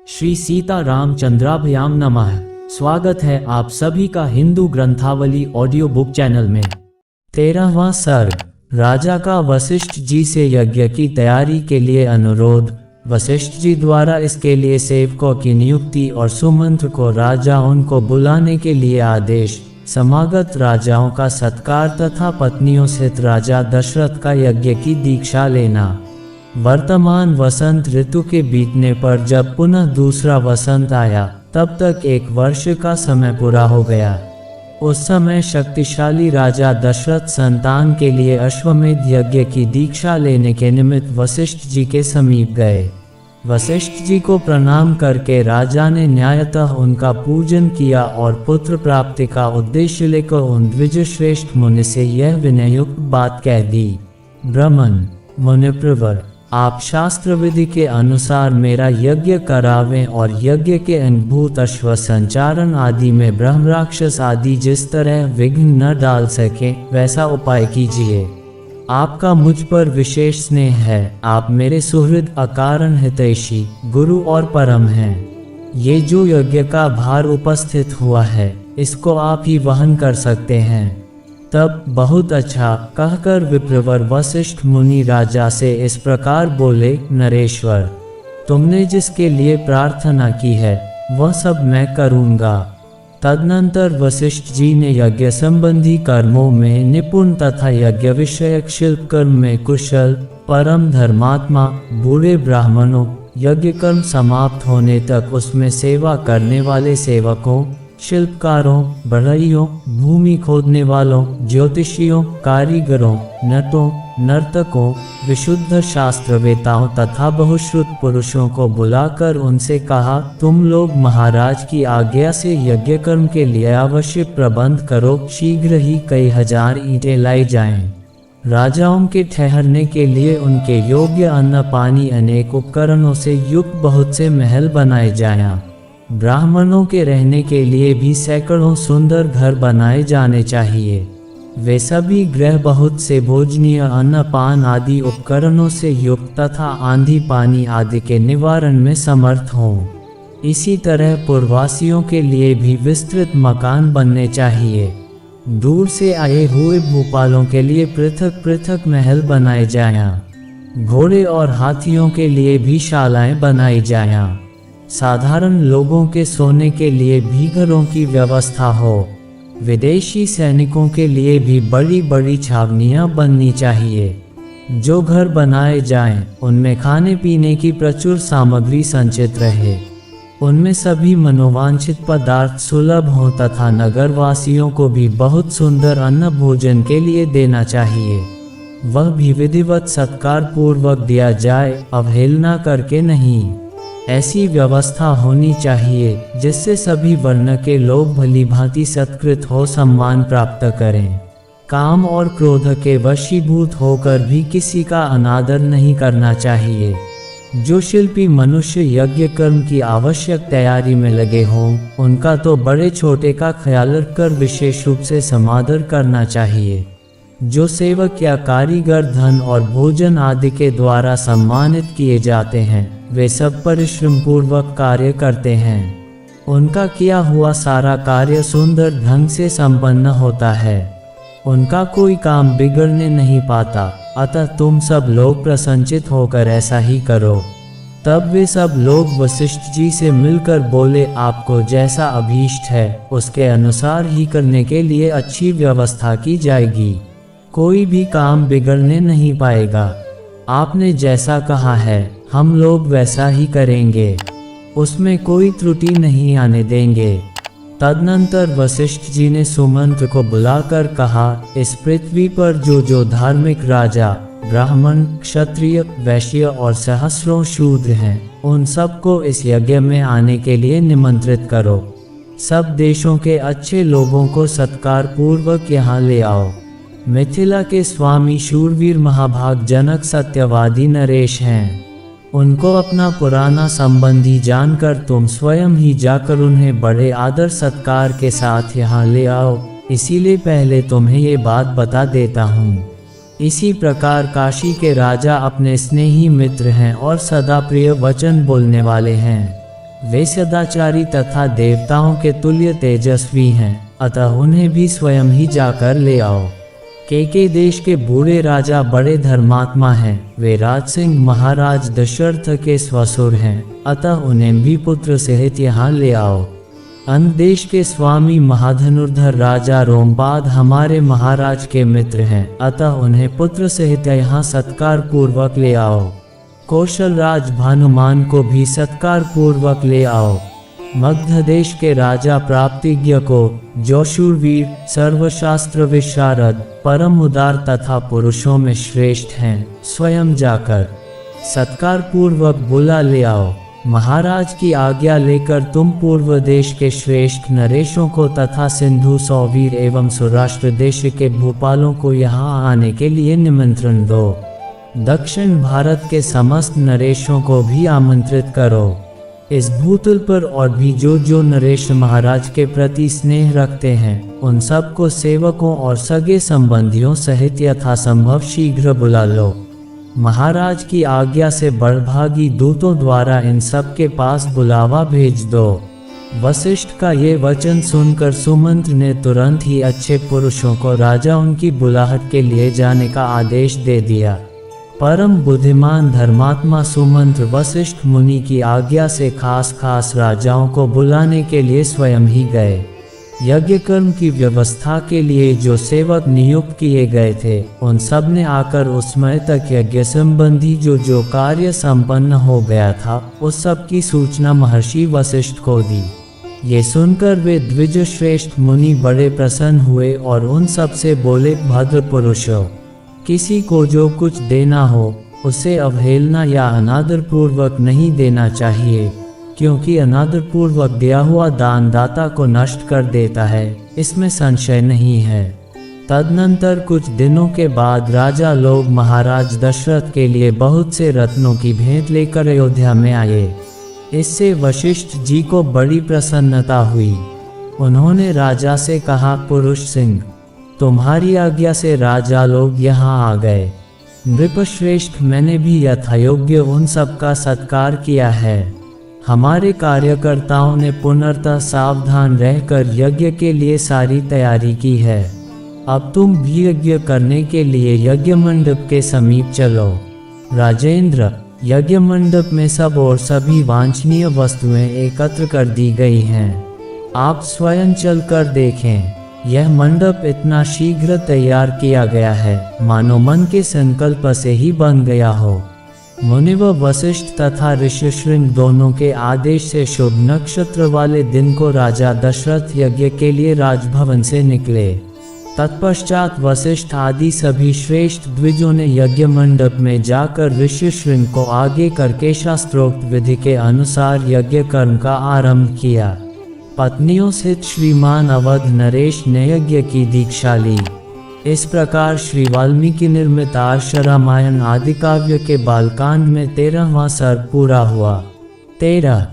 श्री सीता रामचंद्राभ्याम नमः। स्वागत है आप सभी का हिंदू ग्रंथावली ऑडियो बुक चैनल में। 13वां सर्ग। राजा का वशिष्ठ जी से यज्ञ की तैयारी के लिए अनुरोध। वशिष्ठ जी द्वारा इसके लिए सेवकों की नियुक्ति और सुमंत्र को राजा उनको बुलाने के लिए आदेश। समागत राजाओं का सत्कार तथा पत्नियों सहित राजा दशरथ का यज्ञ की दीक्षा लेना। वर्तमान वसंत ऋतु के बीतने पर जब पुनः दूसरा वसंत आया तब तक 1 वर्ष का समय पूरा हो गया। उस समय शक्तिशाली राजा दशरथ संतान के लिए अश्वमेध यज्ञ की दीक्षा लेने के निमित्त वशिष्ठ जी के समीप गए। वशिष्ठ जी को प्रणाम करके राजा ने न्यायतः उनका पूजन किया और पुत्र प्राप्ति का उद्देश्य लेकर उन द्विजश्रेष्ठ मुनि से यह विनययुक्त बात कह दी। ब्राह्मण मुनिप्रवर, आप शास्त्र विधि के अनुसार मेरा यज्ञ करावें और यज्ञ के अनुभूत अश्व संचारण आदि में ब्रह्मराक्षस आदि जिस तरह विघ्न न डाल सके वैसा उपाय कीजिए। आपका मुझ पर विशेष स्नेह है। आप मेरे सुहृद, अकारण हितैषी, गुरु और परम हैं। ये जो यज्ञ का भार उपस्थित हुआ है इसको आप ही वहन कर सकते हैं। तब बहुत अच्छा कहकर विप्रवर वशिष्ठ मुनि राजा से इस प्रकार बोले, नरेश्वर, तुमने जिसके लिए प्रार्थना की है वह सब मैं करूँगा। तदनंतर वशिष्ठ जी ने यज्ञ संबंधी कर्मों में निपुण तथा यज्ञ विषयक शिल्प कर्म में कुशल, परम धर्मात्मा, बूढ़े ब्राह्मणों, यज्ञ कर्म समाप्त होने तक उसमें सेवा करने वाले सेवकों, शिल्पकारों, बढ़इयों, भूमि खोदने वालों, ज्योतिषियों, कारीगरों, नटों, नर्तकों, विशुद्ध शास्त्रवेताओं तथा बहुश्रुत पुरुषों को बुलाकर उनसे कहा, तुम लोग महाराज की आज्ञा से यज्ञ कर्म के लिए आवश्यक प्रबंध करो। शीघ्र ही कई हजार ईंटें लाई जाएं। राजाओं के ठहरने के लिए उनके योग्य अन्न पानी अनेक उपकरणों से युक्त बहुत से महल बनाए जाएं। ब्राह्मणों के रहने के लिए भी सैकड़ों सुंदर घर बनाए जाने चाहिए। वे सभी गृह बहुत से भोजनीय अन्न पान आदि उपकरणों से युक्त तथा आंधी पानी आदि के निवारण में समर्थ हों। इसी तरह पूर्ववासियों के लिए भी विस्तृत मकान बनने चाहिए। दूर से आए हुए भूपालों के लिए पृथक पृथक महल बनाए जाएं। घोड़े और हाथियों के लिए भी शालाएं बनाई जाएं। साधारण लोगों के सोने के लिए भी घरों की व्यवस्था हो। विदेशी सैनिकों के लिए भी बड़ी बड़ी छावनियां बननी चाहिए। जो घर बनाए जाएं, उनमें खाने पीने की प्रचुर सामग्री संचित रहे। उनमें सभी मनोवांछित पदार्थ सुलभ हों तथा नगरवासियों को भी बहुत सुंदर अन्न भोजन के लिए देना चाहिए। वह भी विधिवत सत्कार पूर्वक दिया जाए, अवहेलना करके नहीं। ऐसी व्यवस्था होनी चाहिए जिससे सभी वर्ण के लोग भली भांति सत्कृत हो सम्मान प्राप्त करें। काम और क्रोध के वशीभूत होकर भी किसी का अनादर नहीं करना चाहिए। जो शिल्पी मनुष्य यज्ञ कर्म की आवश्यक तैयारी में लगे हों, उनका तो बड़े छोटे का ख्याल रखकर विशेष रूप से समादर करना चाहिए। जो सेवक या कारीगर धन और भोजन आदि के द्वारा सम्मानित किए जाते हैं, वे सब परिश्रम पूर्वक कार्य करते हैं। उनका किया हुआ सारा कार्य सुंदर ढंग से संपन्न होता है। उनका कोई काम बिगड़ने नहीं पाता। अतः तुम सब लोग प्रसन्नचित होकर ऐसा ही करो। तब वे सब लोग वशिष्ठ जी से मिलकर बोले, आपको जैसा अभीष्ट है उसके अनुसार ही करने के लिए अच्छी व्यवस्था की जाएगी। कोई भी काम बिगड़ने नहीं पाएगा। आपने जैसा कहा है हम लोग वैसा ही करेंगे। उसमें कोई त्रुटि नहीं आने देंगे। तदनंतर वशिष्ठ जी ने सुमंत्र को बुलाकर कहा, इस पृथ्वी पर जो धार्मिक राजा, ब्राह्मण, क्षत्रिय, वैश्य और सहस्रों शूद्र हैं, उन सबको इस यज्ञ में आने के लिए निमंत्रित करो। सब देशों के अच्छे लोगों को सत्कार पूर्वक यहाँ ले आओ। मिथिला के स्वामी शूरवीर महाभाग जनक सत्यवादी नरेश हैं। उनको अपना पुराना संबंधी जानकर तुम स्वयं ही जाकर उन्हें बड़े आदर सत्कार के साथ यहाँ ले आओ। इसीलिए पहले तुम्हें ये बात बता देता हूँ। इसी प्रकार काशी के राजा अपने स्नेही मित्र हैं और सदा प्रिय वचन बोलने वाले हैं। वे सदाचारी तथा देवताओं के तुल्य तेजस्वी हैं, अतः उन्हें भी स्वयं ही जाकर ले आओ। केके देश के बूढ़े राजा बड़े धर्मात्मा हैं, वे राज सिंह महाराज दशरथ के ससुर हैं, अतः उन्हें भी पुत्र सहित यहाँ ले आओ। अन्य देश के स्वामी महाधनुर्धर राजा रोमपाद हमारे महाराज के मित्र हैं, अतः उन्हें पुत्र सहित यहाँ सत्कार पूर्वक ले आओ। कौशल राज भानुमान को भी सत्कार पूर्वक ले आओ। मगध देश के राजा प्राप्तिज्ञ को, जो शूरवीर, सर्वशास्त्र विशारद, परम उदार तथा पुरुषों में श्रेष्ठ हैं, स्वयं जाकर सत्कार पूर्वक बुला ले आओ। महाराज की आज्ञा लेकर तुम पूर्व देश के श्रेष्ठ नरेशों को तथा सिंधु सौवीर एवं सौराष्ट्र देश के भूपालों को यहाँ आने के लिए निमंत्रण दो। दक्षिण भारत के समस्त नरेशों को भी आमंत्रित करो। इस भूतल पर और भी जो नरेश महाराज के प्रति स्नेह रखते हैं, उन सबको सेवकों और सगे संबंधियों सहित यथासंभव शीघ्र बुला लो। महाराज की आज्ञा से बड़भागी दूतों द्वारा इन सब के पास बुलावा भेज दो। वशिष्ठ का ये वचन सुनकर सुमंत्र ने तुरंत ही अच्छे पुरुषों को राजा उनकी बुलाहट के लिए जाने का आदेश दे दिया। परम बुद्धिमान धर्मात्मा सुमंत्र वशिष्ठ मुनि की आज्ञा से खास राजाओं को बुलाने के लिए स्वयं ही गए। यज्ञ कर्म की व्यवस्था के लिए जो सेवक नियुक्त किए गए थे, उन सब ने आकर उस समय तक यज्ञ संबंधी जो कार्य संपन्न हो गया था, उस सब की सूचना महर्षि वशिष्ठ को दी। ये सुनकर वे द्विज श्रेष्ठ मुनि बड़े प्रसन्न हुए और उन सब से बोले, भद्र पुरुषों, किसी को जो कुछ देना हो उसे अवहेलना या अनादर पूर्वक नहीं देना चाहिए, क्योंकि अनादर पूर्वक दिया हुआ दान दाता को नष्ट कर देता है, इसमें संशय नहीं है। तदनंतर कुछ दिनों के बाद राजा लोग महाराज दशरथ के लिए बहुत से रत्नों की भेंट लेकर अयोध्या में आए। इससे वशिष्ठ जी को बड़ी प्रसन्नता हुई। उन्होंने राजा से कहा, पुरुष सिंह, तुम्हारी आज्ञा से राजा लोग यहाँ आ गए। नृपश्रेष्ठ, मैंने भी यथायोग्य उन सब का सत्कार किया है। हमारे कार्यकर्ताओं ने पुनर्तः सावधान रहकर यज्ञ के लिए सारी तैयारी की है। अब तुम भी यज्ञ करने के लिए यज्ञ मंडप के समीप चलो। राजेंद्र, यज्ञ मंडप में सब और सभी वांछनीय वस्तुएं एकत्र कर दी गई हैं। आप स्वयं चलकर देखें। यह मंडप इतना शीघ्र तैयार किया गया है, मानो मन के संकल्प से ही बन गया हो। मुनिव वशिष्ठ तथा ऋषिशृंग दोनों के आदेश से शुभ नक्षत्र वाले दिन को राजा दशरथ यज्ञ के लिए राजभवन से निकले। तत्पश्चात वशिष्ठ आदि सभी श्रेष्ठ द्विजों ने यज्ञ मंडप में जाकर ऋषिशृंग को आगे करके शास्त्रोक्त विधि के अनुसार यज्ञ कर्म का आरंभ किया। पत्नियों सहित श्रीमान अवध नरेश ने यज्ञ की दीक्षा ली। इस प्रकार श्री वाल्मीकि निर्मित आर्ष रामायण आदि काव्य के बालकांड में 13वां सर्ग पूरा हुआ। 13